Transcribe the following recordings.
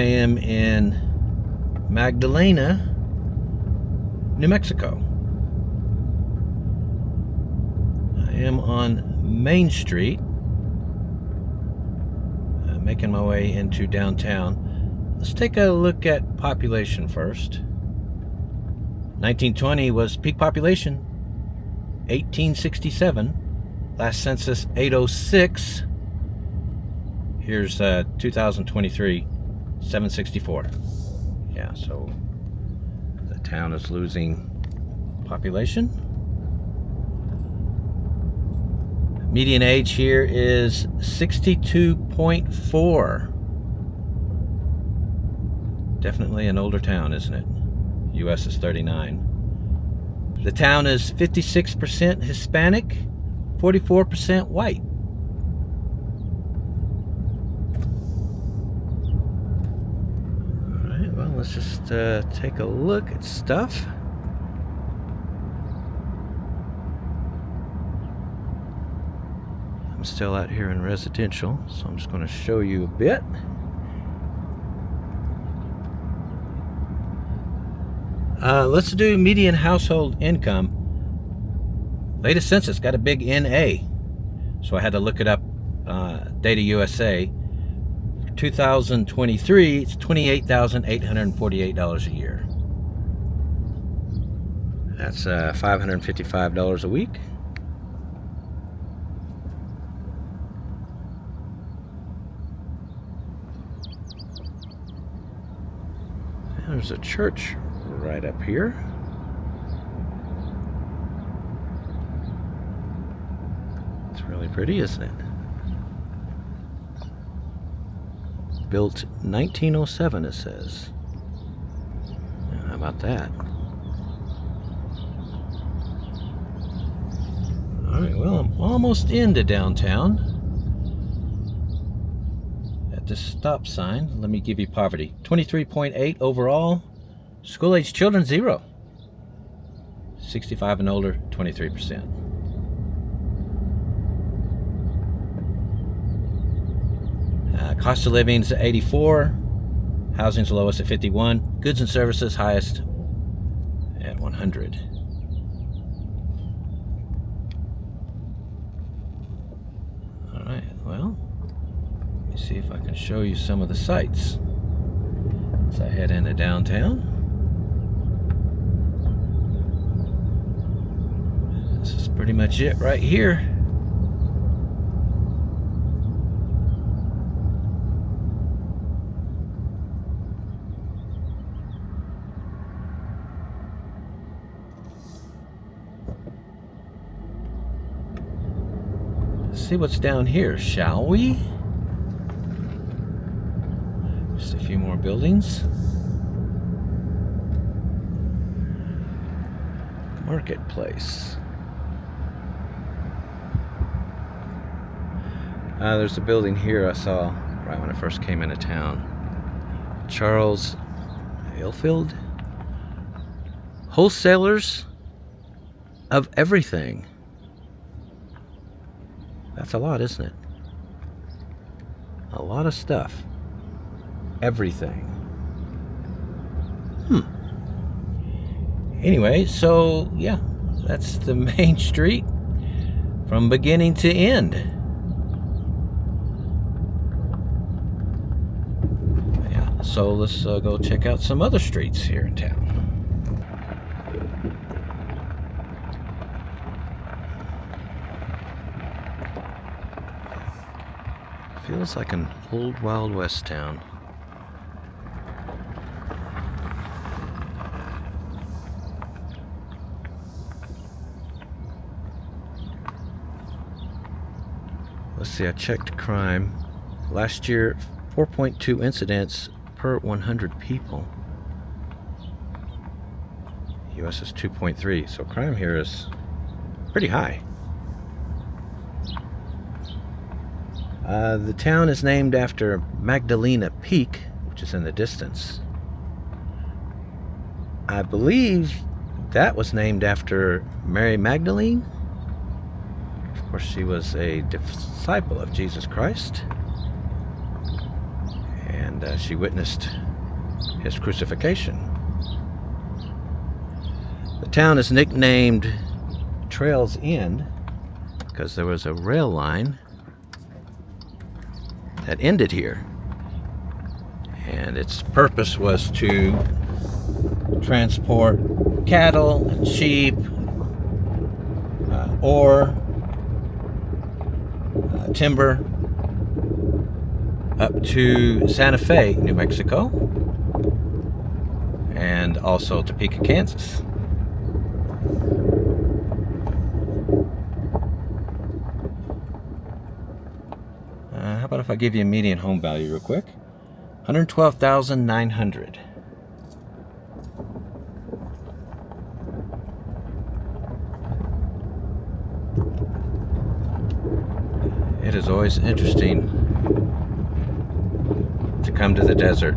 I am in Magdalena, New Mexico. I am on Main Street, making my way into downtown. Let's take a look at population first. 1920 was peak population, 1867. Last census, 806. Here's 2023, 764. Yeah, so the town is losing population. Median age here is 62.4. Definitely an older town, isn't it? US is 39. The town is 56% Hispanic, 44% white. Alright, well, let's just take a look at stuff. I'm still out here in residential, so I'm just going to show you a bit. Let's do median household income. Latest census got a big NA, so I had to look it up. Data USA. For 2023, it's $28,848 a year. That's $555 a week. There's a church right up here. It's really pretty, isn't it? Built 1907, it says. How about that? Alright, well, I'm almost into downtown. At this stop sign, let me give you poverty. 23.8 overall. School-age children, 0. 65 and older, 23%. Cost of living is at 84. Housing's lowest at 51. Goods and services highest at 100. All right, well, let me see if I can show you some of the sights as I head into downtown. This is pretty much it right here. Let's see what's down here, shall we? Just a few more buildings. Marketplace. There's a building here I saw right when I first came into town. Charles Ailfield. Wholesalers of everything. That's a lot, isn't it? A lot of stuff. Everything. Anyway, so yeah, that's the main street from beginning to end. Yeah, so let's go check out some other streets here in town. Feels like an old Wild West town. Let's see, I checked crime. Last year, 4.2 incidents per 100 people. US is 2.3, so crime here is pretty high. The town is named after Magdalena Peak, which is in the distance. I believe that was named after Mary Magdalene. Of course, she was a disciple of Jesus Christ. and she witnessed his crucifixion. The town is nicknamed Trail's End because there was a rail line that ended here, and its purpose was to transport cattle and sheep, ore, timber up to Santa Fe, New Mexico, and also Topeka, Kansas. How about if I give you a median home value real quick? $112,900. It is always interesting to come to the desert.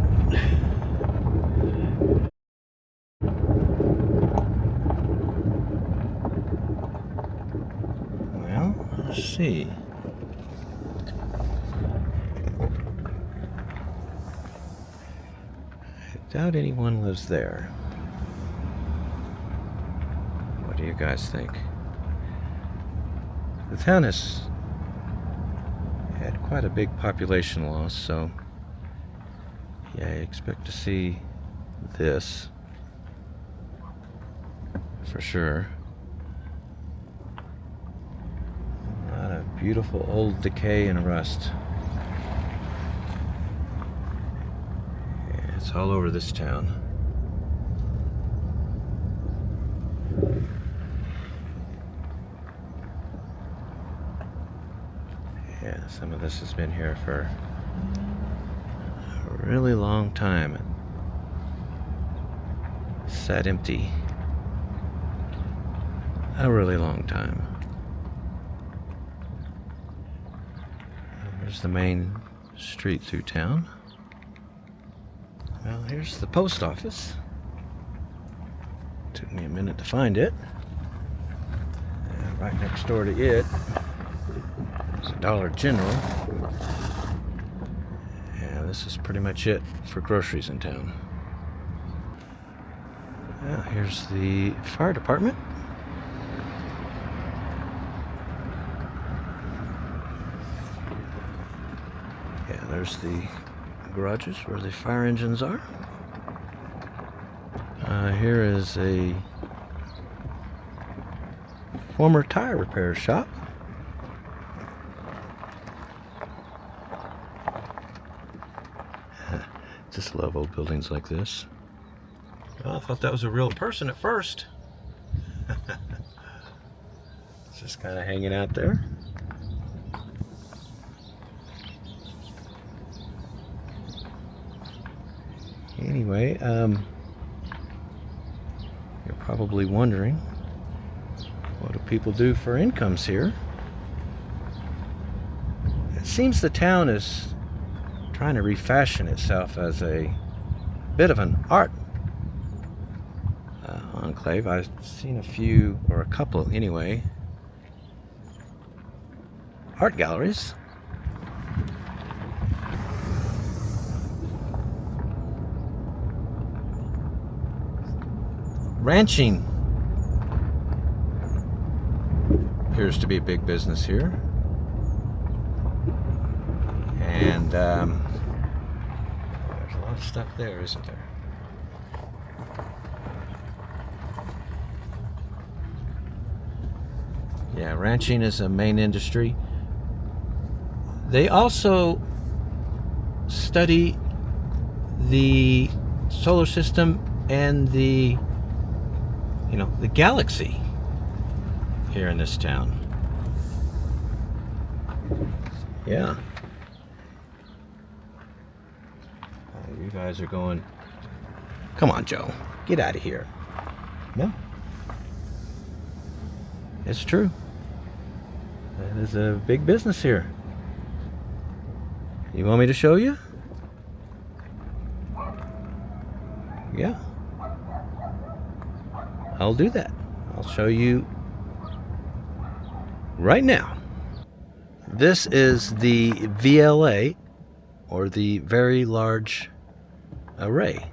Well, let's see. I doubt anyone lives there. What do you guys think? The town has had quite a big population loss, so yeah, I expect to see this for sure. A lot of beautiful old decay and rust. Yeah, it's all over this town. Yeah, some of this has been here for a really long time. It sat empty a really long time. There's the main street through town. Well, here's the post office. Took me a minute to find it. Right next door to it is a Dollar General. Yeah, this is pretty much it for groceries in town. Well, here's the fire department. Yeah, there's the garages where the fire engines are. Here is a former tire repair shop. Just love old buildings like this. Well, I thought that was a real person at first. It's just kind of hanging out there. Anyway, you're probably wondering, what do people do for incomes here? It seems the town is trying to refashion itself as a bit of an art enclave. I've seen a few, or a couple anyway, art galleries. Ranching appears to be a big business here. And there's a lot of stuff there, isn't there? Yeah, ranching is a main industry. They also study the solar system and the galaxy here in this town. Yeah. You guys are going, come on, Joe, get out of here. No. It's true. That is a big business here. You want me to show you? Yeah. I'll do that. I'll show you right now. This is the VLA, or the Very Large Array.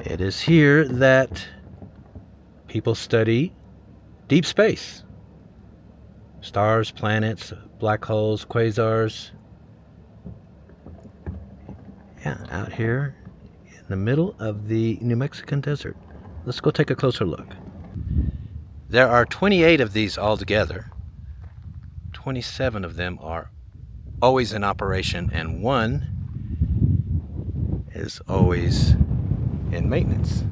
It is here that people study deep space. Stars, planets, black holes, quasars. Yeah, out here in the middle of the New Mexican desert. Let's go take a closer look. There are 28 of these altogether. 27 of them are always in operation, and one is always in maintenance.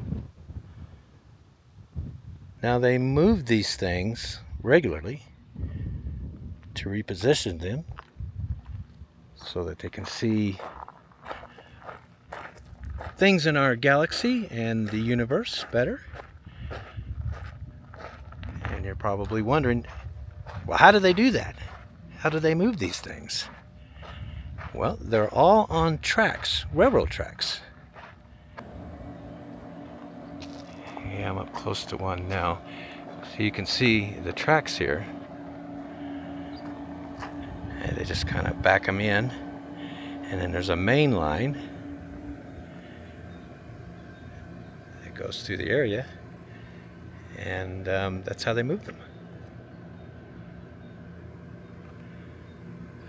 Now they move these things regularly to reposition them so that they can see things in our galaxy and the universe better. And you're probably wondering, well, how do they do that? How do they move these things? Well, they're all on tracks, railroad tracks. Yeah, I'm up close to one now. So you can see the tracks here. And they just kind of back them in. And then there's a main line that goes through the area. And that's how they move them.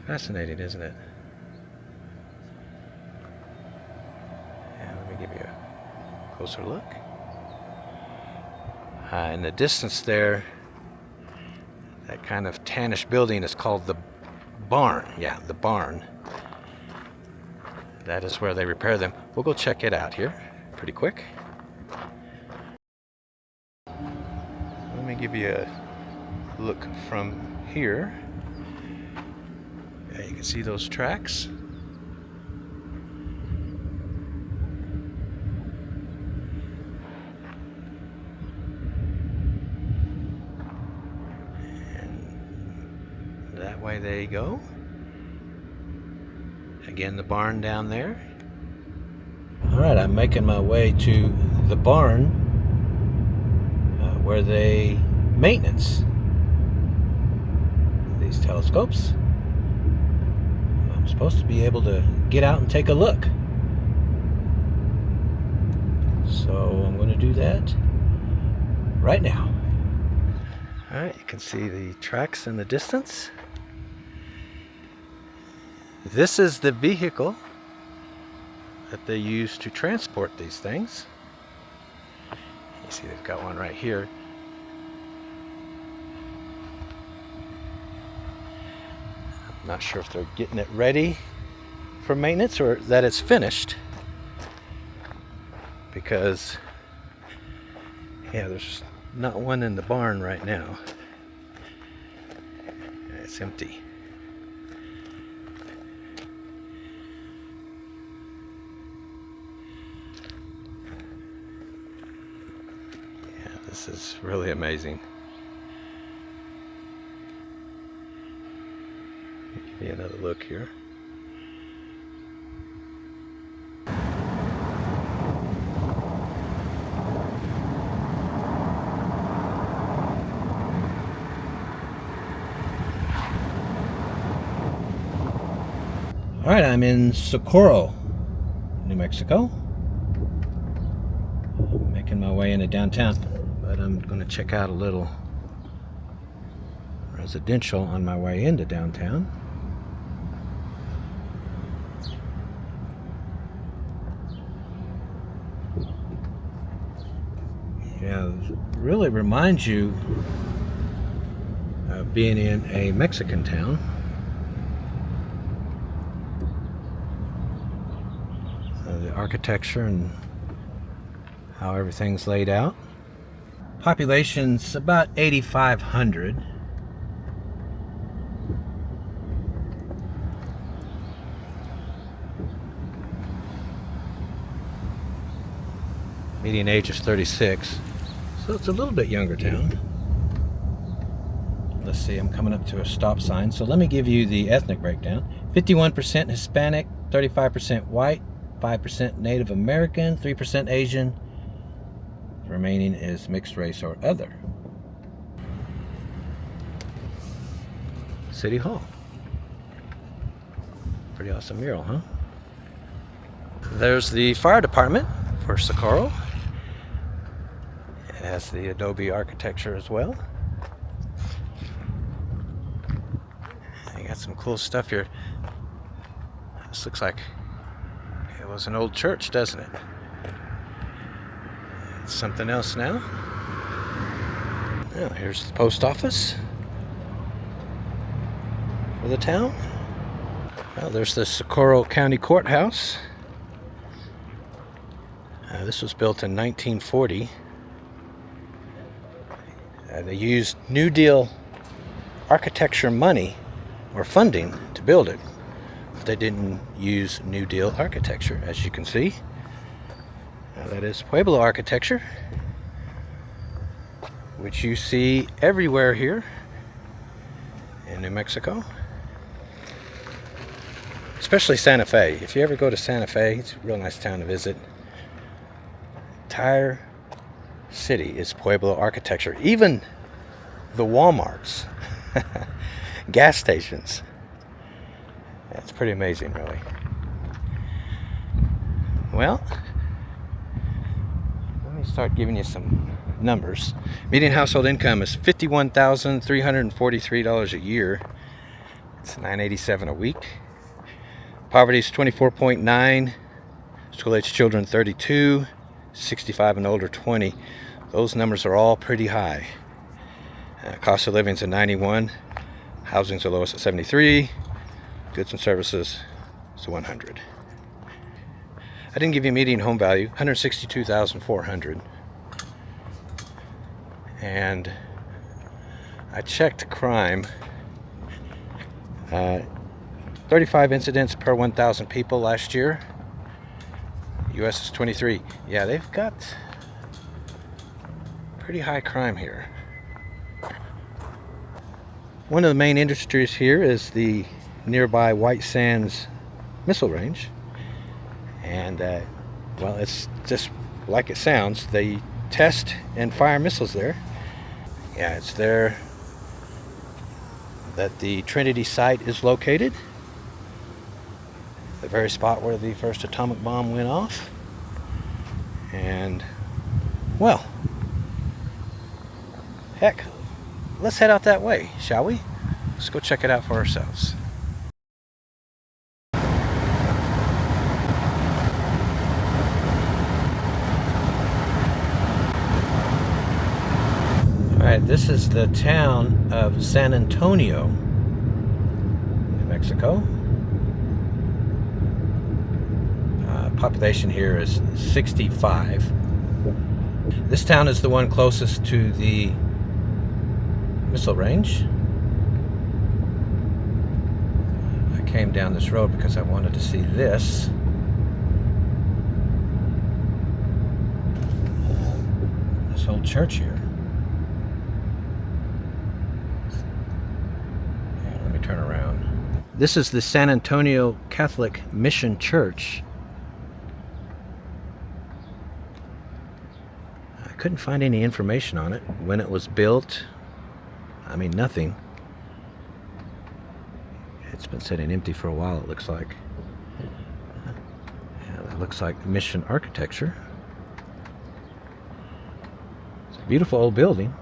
Fascinating, isn't it? And let me give you a closer look. In the distance there, that kind of tannish building is called the barn. Yeah, the barn. That is where they repair them. We'll go check it out here pretty quick. Let me give you a look from here. Yeah, you can see those tracks. And that way they go. Again, the barn down there. All right, I'm making my way to the barn where they maintenance these telescopes. I'm supposed to be able to get out and take a look. So I'm going to do that right now. All right, you can see the tracks in the distance. This is the vehicle that they use to transport these things. You see they've got one right here. I'm not sure if they're getting it ready for maintenance or that it's finished. Because, yeah, there's not one in the barn right now. It's empty. This is really amazing. Give you another look here. All right, I'm in Socorro, New Mexico. I'm making my way into downtown. But I'm going to check out a little residential on my way into downtown. Yeah, it really reminds you of being in a Mexican town. The architecture and how everything's laid out. Population's about 8,500. Median age is 36, so it's a little bit younger town. Let's see, I'm coming up to a stop sign, so let me give you the ethnic breakdown. 51% Hispanic, 35% white, 5% Native American, 3% Asian. The remaining is mixed race or other. City Hall. Pretty awesome mural, huh? There's the fire department for Socorro. It has the adobe architecture as well. You got some cool stuff here. This looks like it was an old church, doesn't it? It's something else now. Now, here's the post office for the town. Well, there's the Socorro County Courthouse. This was built in 1940. They used New Deal architecture money or funding to build it. But they didn't use New Deal architecture, as you can see. That is Pueblo architecture, which you see everywhere here in New Mexico. Especially Santa Fe. If you ever go to Santa Fe, it's a real nice town to visit. Entire city is Pueblo architecture. Even the Walmarts, gas stations. That's pretty amazing, really. Well, let me start giving you some numbers. Median household income is $51,343 a year. It's $987 a week. Poverty is 24.9. School-age children 32. 65 and older 20. Those numbers are all pretty high. Cost of living is at 91. Housing's the lowest at 73. Goods and services is 100. I didn't give you median home value, 162,400. And I checked crime. 35 incidents per 1,000 people last year. US is 23. Yeah, they've got pretty high crime here. One of the main industries here is the nearby White Sands missile range. And, well, it's just like it sounds. They test and fire missiles there. Yeah, it's there that the Trinity site is located. The very spot where the first atomic bomb went off. And, well, heck, let's head out that way, shall we? Let's go check it out for ourselves. Alright, this is the town of San Antonio, New Mexico. Population here is 65. This town is the one closest to the missile range. I came down this road because I wanted to see this. This old church here. Yeah, let me turn around. This is the San Antonio Catholic Mission Church. Couldn't find any information on it, when it was built. I mean, nothing. It's been sitting empty for a while, it looks like. Yeah, that looks like mission architecture. It's a beautiful old building.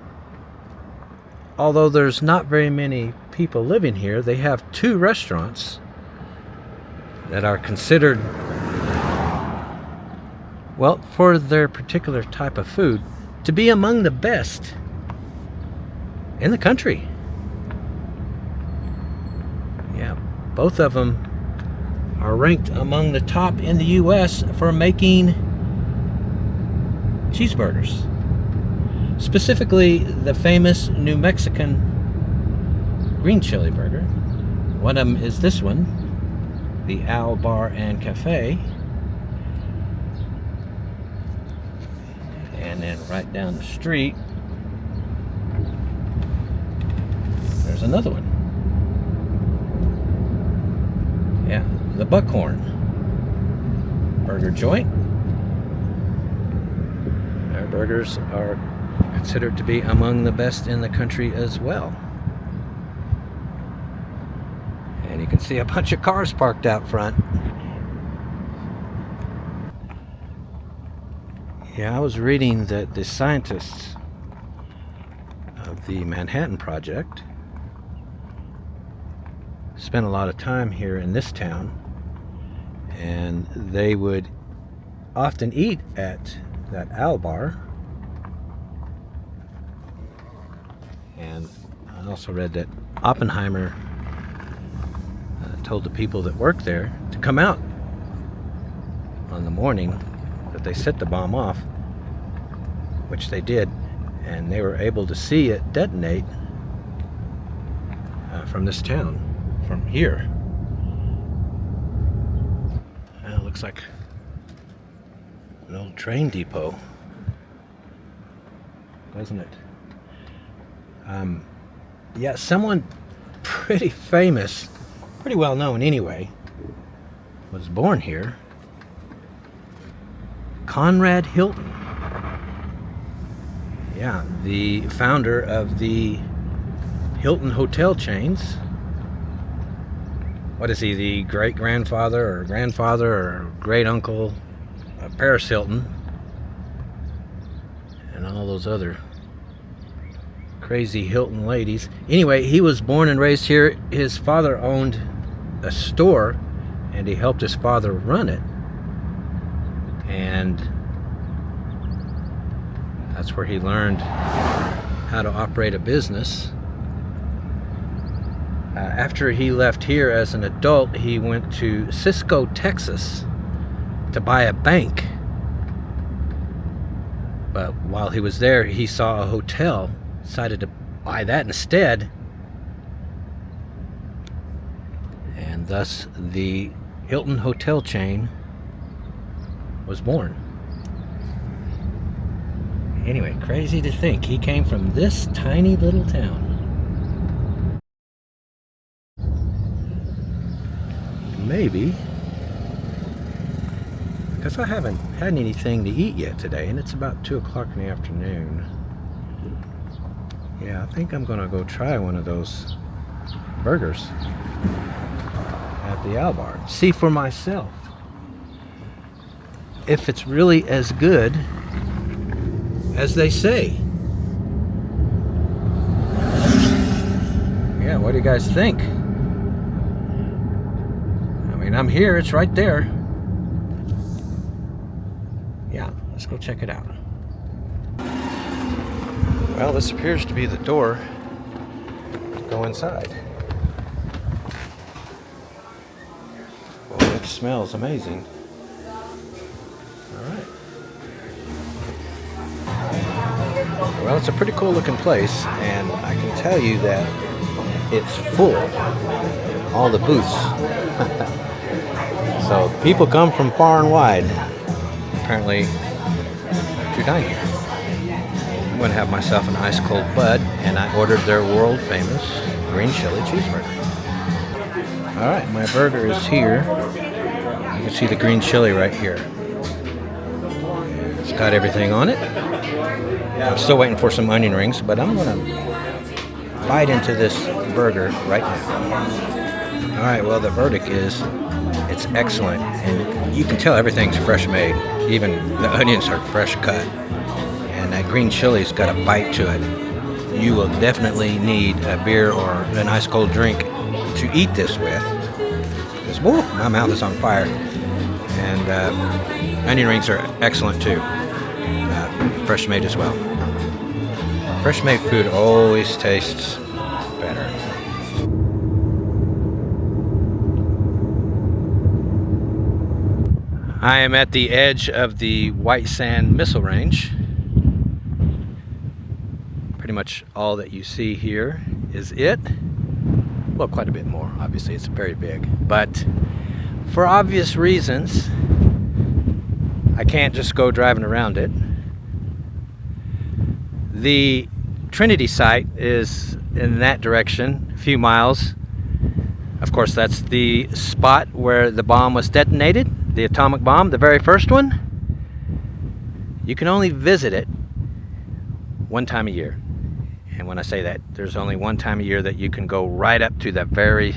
Although there's not very many people living here, they have 2 restaurants that are considered, well, for their particular type of food, to be among the best in the country. Yeah, both of them are ranked among the top in the US for making cheeseburgers. Specifically, the famous New Mexican green chili burger. One of them is this one, the Owl Bar and Cafe. And then right down the street, there's another one. Yeah, the Buckhorn Burger Joint. Their burgers are considered to be among the best in the country as well. And you can see a bunch of cars parked out front. Yeah, I was reading that the scientists of the Manhattan Project spent a lot of time here in this town, and they would often eat at that owl bar. And I also read that Oppenheimer told the people that work there to come out on the morning that they set the bomb off, which they did, and they were able to see it detonate from this town, from here. It looks like an old train depot, doesn't it? Yeah, someone pretty famous, pretty well known anyway, was born here. Conrad Hilton. Yeah, the founder of the Hilton hotel chains. What is he, the great-grandfather or grandfather or great-uncle of Paris Hilton and all those other crazy Hilton ladies. Anyway, he was born and raised here. His father owned a store, and he helped his father run it. And that's where he learned how to operate a business. After he left here as an adult, he went to Cisco, Texas to buy a bank. But while he was there, he saw a hotel, decided to buy that instead. And thus the Hilton hotel chain was born. Anyway, crazy to think he came from this tiny little town. Maybe because I haven't had anything to eat yet today, and it's about 2 o'clock in the afternoon. Yeah, I think I'm gonna go try one of those burgers at the Owl Bar, see for myself if it's really as good as they say. Yeah, what do you guys think? I mean, I'm here, it's right there. Yeah, let's go check it out. Well, this appears to be the door to go inside. Oh, it smells amazing. All right. Well, it's a pretty cool looking place, and I can tell you that it's full. All the booths. So people come from far and wide, apparently, to dine here. I'm going to have myself an ice cold bud, and I ordered their world famous green chili cheeseburger. All right, my burger is here. You can see the green chili right here. It's got everything on it. I'm still waiting for some onion rings, but I'm going to bite into this burger right now. All right, well, the verdict is it's excellent, and you can tell everything's fresh made. Even the onions are fresh cut, and that green chili's got a bite to it. You will definitely need a beer or an ice cold drink to eat this with, because whoa, my mouth is on fire. And onion rings are excellent too, fresh made as well. Fresh made food always tastes better. I am at the edge of the White Sand Missile Range. Pretty much all that you see here is it. Well, quite a bit more. Obviously, it's very big. But for obvious reasons, I can't just go driving around it. The Trinity site is in that direction, a few miles. Of course, that's the spot where the bomb was detonated. The atomic bomb, the very first one. You can only visit it one time a year. And when I say that, there's only one time a year that you can go right up to the very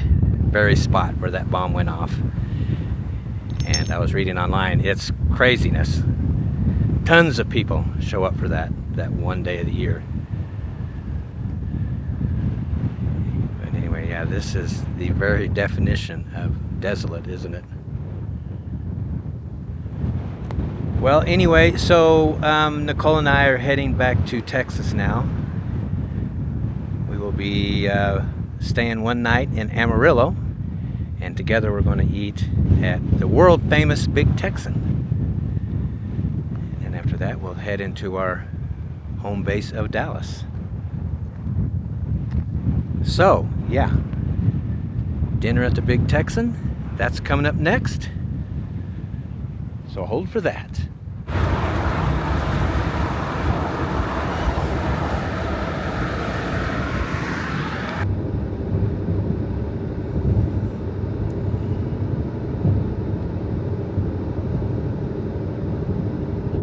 very spot where that bomb went off. And I was reading online, it's craziness. Tons of people show up for that one day of the year. But anyway, yeah, this is the very definition of desolate, isn't it? Well, anyway, so Nicole and I are heading back to Texas now. We will be staying one night in Amarillo, and together we're going to eat at the world famous Big Texan. And after that, we'll head into our home base of Dallas. So, yeah, dinner at the Big Texan, that's coming up next. So hold for that.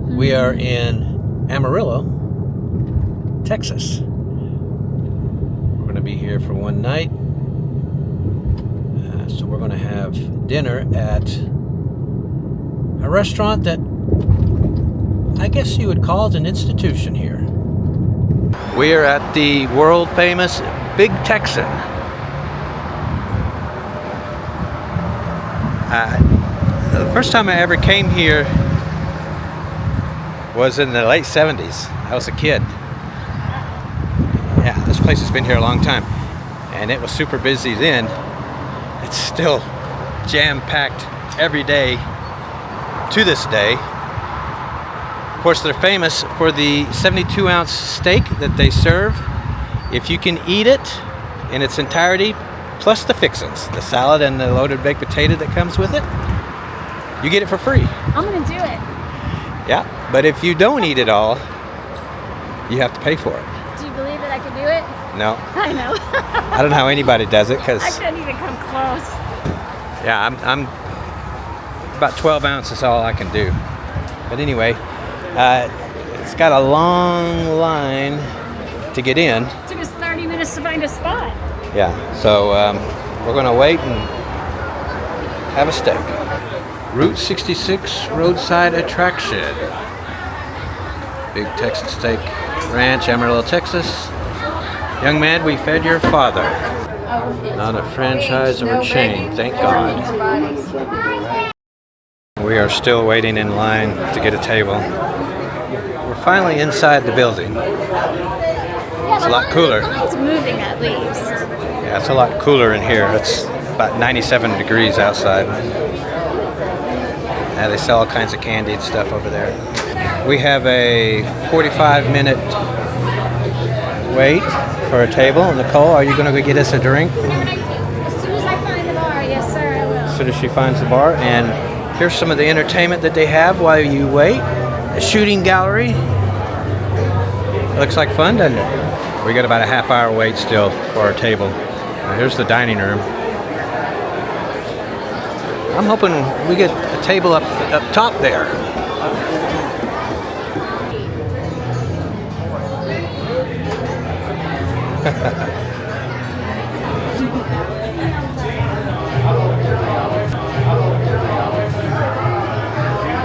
We are in Amarillo, Texas. We're going to be here for one night. So we're going to have dinner at a restaurant that I guess you would call it an institution here. We are at the world famous Big Texan. The first time I ever came here was in the late 70s. I was a kid. Yeah, this place has been here a long time. And it was super busy then. It's still jam-packed every day to this day. Of course, they're famous for the 72-ounce steak that they serve. If you can eat it in its entirety, plus the fixings, the salad and the loaded baked potato that comes with it, you get it for free. I'm gonna do it. Yeah, but if you don't eat it all, you have to pay for it. Do you believe that I can do it? No. I know. I don't know how anybody does it, because I couldn't even come close. yeah, I'm about 12 ounces is all I can do. But anyway, it's got a long line to get in. It took us 30 minutes to find a spot. Yeah, so we're gonna wait and have a steak. Route 66 roadside attraction. Big Texan Steak Ranch, Amarillo, Texas. Young man, we fed your father. Not a franchise or a chain, thank God. We are still waiting in line to get a table. We're finally inside the building. It's a lot cooler. It's moving at least. Yeah, it's a lot cooler in here. It's about 97 degrees outside. Yeah, they sell all kinds of candy and stuff over there. We have a 45-minute wait for a table. Nicole, are you going to go get us a drink? As soon as I find the bar, yes sir, I will. As soon as she finds the bar. And here's some of the entertainment that they have while you wait. A shooting gallery. Looks like fun, doesn't it? We got about a half-hour wait still for our table. Now, here's the dining room. I'm hoping we get a table up top there.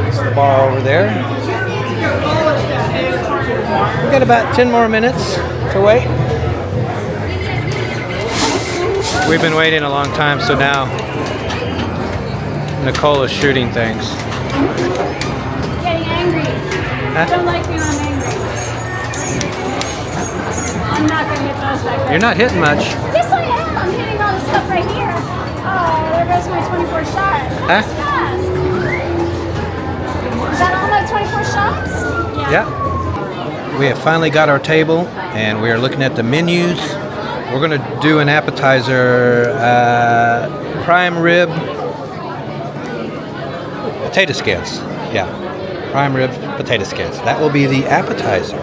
That's the bar over there. We got about 10 more minutes to wait. We've been waiting a long time, so now Nicole is shooting things. Getting angry. Huh? Don't like me when I'm angry. I'm not gonna hit those back there. You're not hitting much. Yes I am. I'm hitting all this stuff right here. Oh, there goes my 24 shots. That was fast. Is that all my 24 shots? Yeah. We have finally got our table, and we are looking at the menus. We're going to do an appetizer, prime rib, potato skins. Yeah, prime rib, potato skins. That will be the appetizer.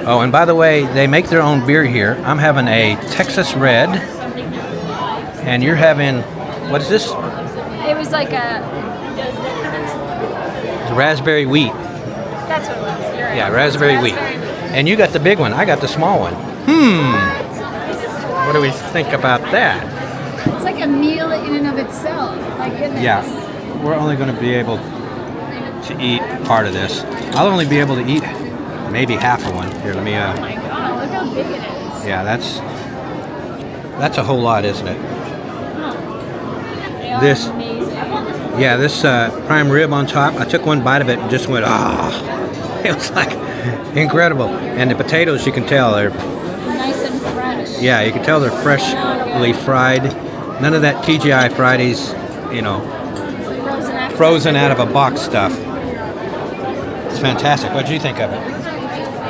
Oh, and by the way, they make their own beer here. I'm having a Texas Red, and you're having, what is this? It was like a raspberry wheat. That's what it was. You're right. Yeah, raspberry wheat. And you got the big one. I got the small one. What do we think about that? It's like a meal in and of itself. My goodness. Yeah, we're only going to be able to eat part of this. I'll only be able to eat maybe half of one. Here, let me. Oh my god, look how big it is. Yeah, that's a whole lot, isn't it? They are This- amazing. Yeah, this prime rib on top. I took one bite of it and just went, ah. It was like incredible. And the potatoes, you can tell they're. Nice and fresh. Yeah, you can tell they're freshly fried. None of that TGI Fridays, you know, frozen out of a box stuff. It's fantastic. What did you think of it?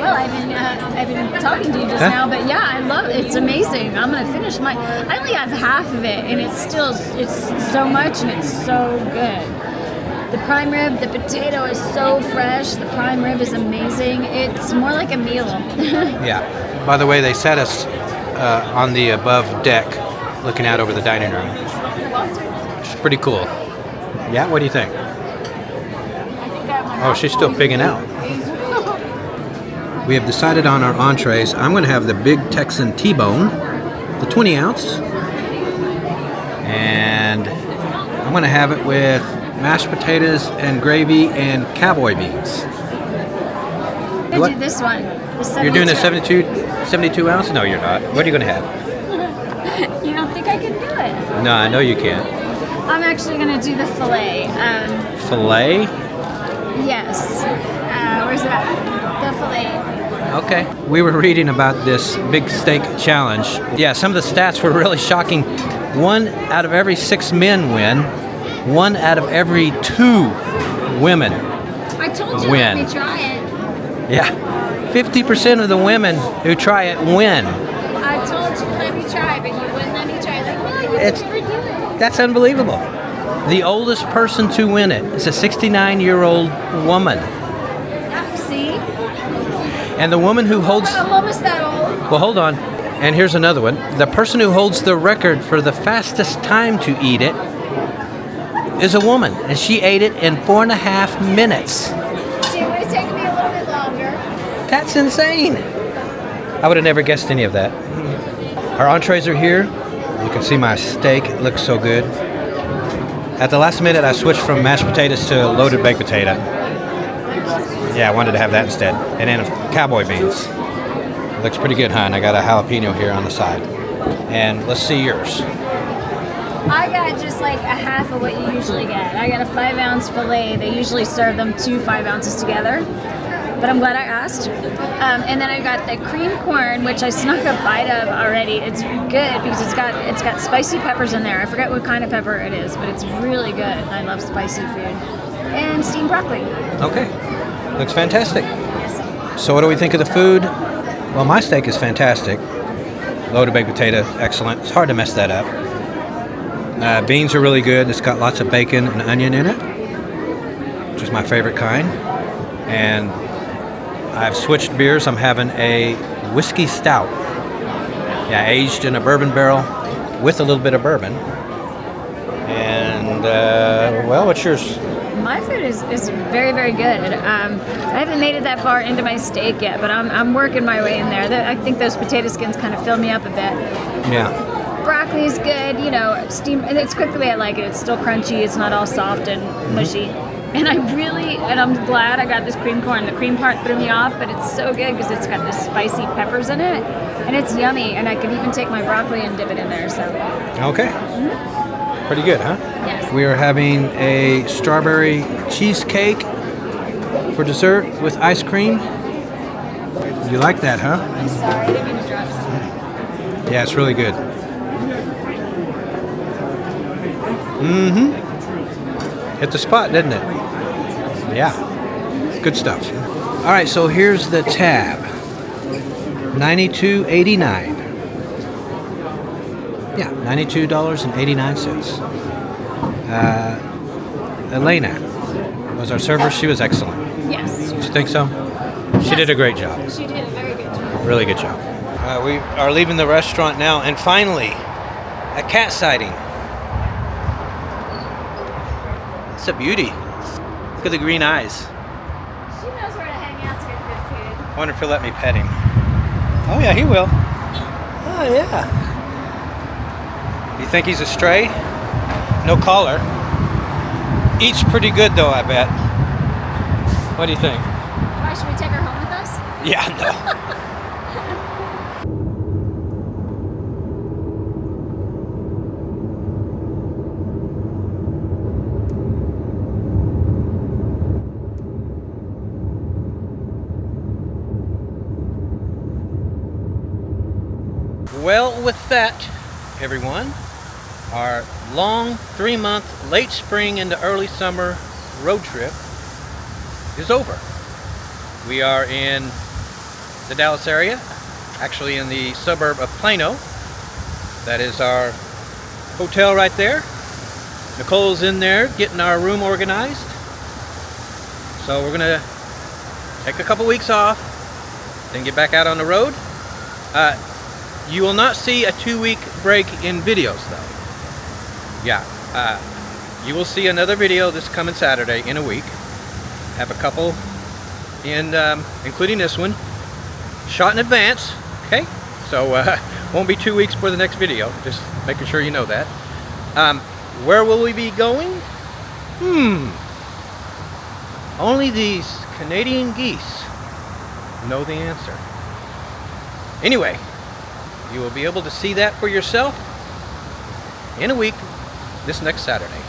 Well, I've been talking to you just Huh? now, but yeah, I love it. It's amazing. I'm gonna finish my. I only have half of it, and it's so much, and it's so good. The prime rib, the potato is so fresh. The prime rib is amazing. It's more like a meal. Yeah. By the way, they set us on the above deck, looking out over the dining room. It's pretty cool. Yeah, what do you think? Oh, she's still pigging out. We have decided on our entrees. I'm going to have the Big Texan T-bone, the 20 ounce, and I'm going to have it with mashed potatoes and gravy and cowboy beans. I What? do this one. The You're doing a 72. 72 ounce? No, you're not. What are you going to have? You don't think I can do it? No, I know you can't. I'm actually gonna do the fillet. Filet? Yes. Where's that? The fillet. Okay. We were reading about this big steak challenge. Yeah, some of the stats were really shocking. 1 out of every 6 men win. 1 out of every 2 women. I told you Win. let me try it. Yeah. 50% of the women who try it win. I told you let me try, but you wouldn't let me try. Like, no, you It's- never do it. That's unbelievable. The oldest person to win it is a 69-year-old woman. Yeah, see? And the woman who holds... I'm almost that old. Well, hold on. And here's another one. The person who holds the record for the fastest time to eat it is a woman, and she ate it in 4.5 minutes. See, it would have taken me a little bit longer. That's insane. I would have never guessed any of that. Our entrees are here. You can see my steak. It looks so good. At the last minute, I switched from mashed potatoes to loaded baked potato. Yeah, I wanted to have that instead. And then cowboy beans. It looks pretty good, huh? And I got a jalapeno here on the side. And let's see yours. I got just like a half of what you usually get. I got a 5-ounce fillet. They usually serve them 2 5 ounces together. But I'm glad I asked. And then I got the cream corn, which I snuck a bite of already. It's good because it's got spicy peppers in there. I forget what kind of pepper it is, but it's really good. I love spicy food. And steamed broccoli. Okay. Looks fantastic. Yes. So what do we think of the food? Well, my steak is fantastic. Loaded baked potato, excellent. It's hard to mess that up. Beans are really good. It's got lots of bacon and onion in it, which is my favorite kind. And I've switched beers. I'm having a whiskey stout. Yeah, aged in a bourbon barrel with a little bit of bourbon. And, well, what's yours? My food is very, very good. I haven't made it that far into my steak yet, but I'm working my way in there. I think those potato skins kind of fill me up a bit. Yeah. Broccoli's good, steam. It's cooked the way I like it. It's still crunchy. It's not all soft and mushy. And I'm glad I got this cream corn. The cream part threw me off, but it's so good because it's got the spicy peppers in it, and it's yummy. And I could even take my broccoli and dip it in there. So. Okay. Pretty good, huh? Yes. We are having a strawberry cheesecake for dessert with ice cream. You like that, huh? I'm sorry, I didn't mean to drop something. Yeah, it's really good. Mm-hmm. Hit the spot, didn't it? Yeah. Good stuff. All right, so here's the tab. $92.89. Yeah, $92.89. Elena was our server. She was excellent. Yes. Did you think so? She did a great job. She did a very good job. Really good job. We are leaving the restaurant now, and finally, a cat sighting. It's a beauty. Look at the green eyes. She knows where to hang out to get good food. I wonder if he'll let me pet him. Oh yeah, he will. Oh yeah. You think he's a stray? No collar. Eats pretty good though, I bet. What do you think? Why, should we take her home with us? Yeah, no. Well, with that, everyone, our long 3-month late spring into early summer road trip is over. We are in the Dallas area, actually in the suburb of Plano. That is our hotel right there. Nicole's in there getting our room organized. So we're gonna take a couple weeks off, then get back out on the road. You will not see a 2-week break in videos though. Yeah, you will see another video this coming Saturday in a week. Have a couple in, including this one, shot in advance, okay? So won't be 2 weeks for the next video, just making sure you know that. Where will we be going? Only these Canadian geese know the answer. Anyway, you will be able to see that for yourself in a week, this next Saturday.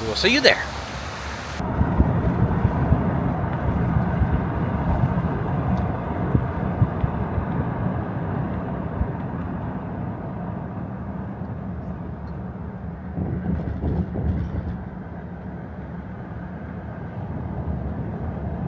We will see you there.